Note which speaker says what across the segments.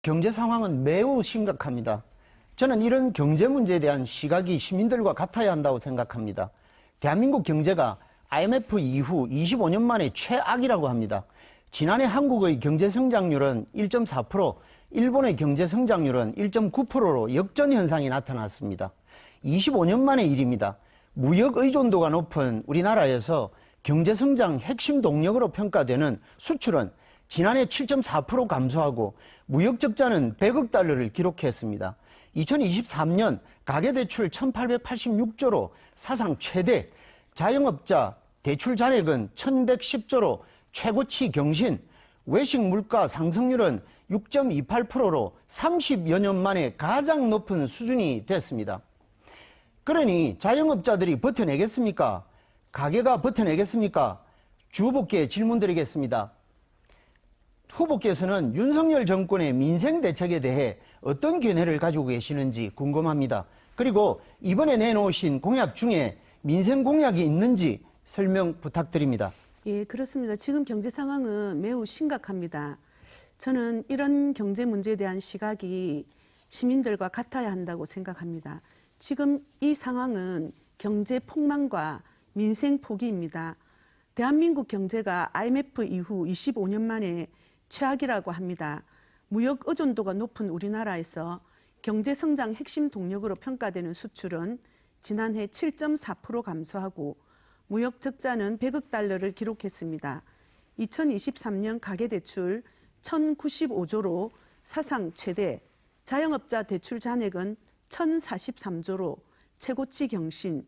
Speaker 1: 경제 상황은 매우 심각합니다. 저는 이런 경제 문제에 대한 시각이 시민들과 같아야 한다고 생각합니다. 대한민국 경제가 IMF 이후 25년 만에 최악이라고 합니다. 지난해 한국의 경제 성장률은 1.4%, 일본의 경제 성장률은 1.9%로 역전 현상이 나타났습니다. 25년 만의 일입니다. 무역 의존도가 높은 우리나라에서 경제 성장 핵심 동력으로 평가되는 수출은 지난해 7.4% 감소하고 무역 적자는 100억 달러를 기록했습니다. 2023년 가계대출 1,886조로 사상 최대, 자영업자 대출 잔액은 1,110조로 최고치 경신, 외식 물가 상승률은 6.28%로 30여 년 만에 가장 높은 수준이 됐습니다. 그러니 자영업자들이 버텨내겠습니까? 가게가 버텨내겠습니까? 주 후보께 질문드리겠습니다. 후보께서는 윤석열 정권의 민생 대책에 대해 어떤 견해를 가지고 계시는지 궁금합니다. 그리고 이번에 내놓으신 공약 중에 민생 공약이 있는지 설명 부탁드립니다.
Speaker 2: 예, 그렇습니다. 지금 경제 상황은 매우 심각합니다. 저는 이런 경제 문제에 대한 시각이 시민들과 같아야 한다고 생각합니다. 지금 이 상황은 경제 폭망과 민생 포기입니다. 대한민국 경제가 IMF 이후 25년 만에 최악이라고 합니다. 무역 의존도가 높은 우리나라에서 경제 성장 핵심 동력으로 평가되는 수출은 지난해 7.4% 감소하고 무역 적자는 100억 달러를 기록했습니다. 2023년 가계대출 1,095조로 사상 최대, 자영업자 대출 잔액은 1,043조로 최고치 경신,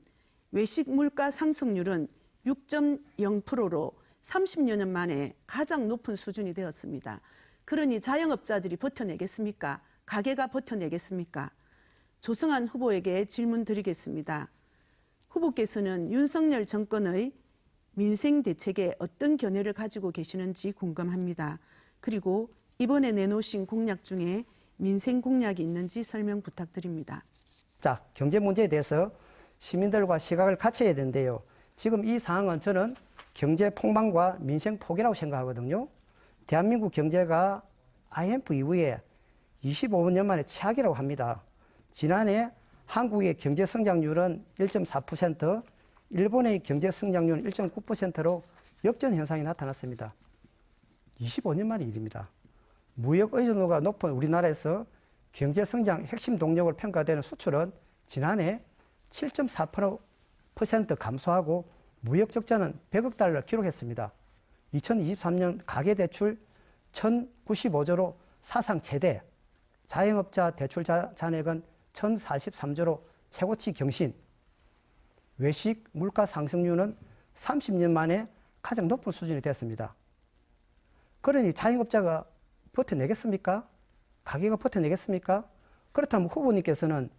Speaker 2: 외식 물가 상승률은 6.0%로 30여 년 만에 가장 높은 수준이 되었습니다. 그러니 자영업자들이 버텨내겠습니까? 가게가 버텨내겠습니까? 조성한 후보에게 질문 드리겠습니다. 후보께서는 윤석열 정권의 민생 대책에 어떤 견해를 가지고 계시는지 궁금합니다. 그리고 이번에 내놓으신 공약 중에 민생 공약이 있는지 설명 부탁드립니다.
Speaker 3: 자, 경제 문제에 대해서 시민들과 시각을 같이 해야 되는데요. 지금 이 상황은 저는 경제 폭망과 민생 포기라고 생각하거든요. 대한민국 경제가 IMF 이후에 25년 만에 최악이라고 합니다. 지난해 한국의 경제 성장률은 1.4%, 일본의 경제 성장률은 1.9%로 역전 현상이 나타났습니다. 25년 만의 일입니다. 무역 의존도가 높은 우리나라에서 경제 성장 핵심 동력으로 평가되는 수출은 지난해 7.4% 감소하고 무역 적자는 100억 달러를 기록했습니다. 2023년 가계대출 1,095조로 사상 최대, 자영업자 대출 잔액은 1,043조로 최고치 경신, 외식 물가 상승률은 30년 만에 가장 높은 수준이 됐습니다. 그러니 자영업자가 버텨내겠습니까? 가게가 버텨내겠습니까? 그렇다면 후보님께서는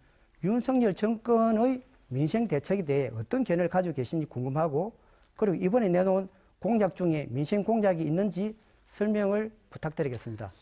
Speaker 3: 윤석열 정권의 민생 대책에 대해 어떤 견해를 가지고 계신지 궁금하고, 그리고 이번에 내놓은 공약 중에 민생 공약이 있는지 설명을 부탁드리겠습니다.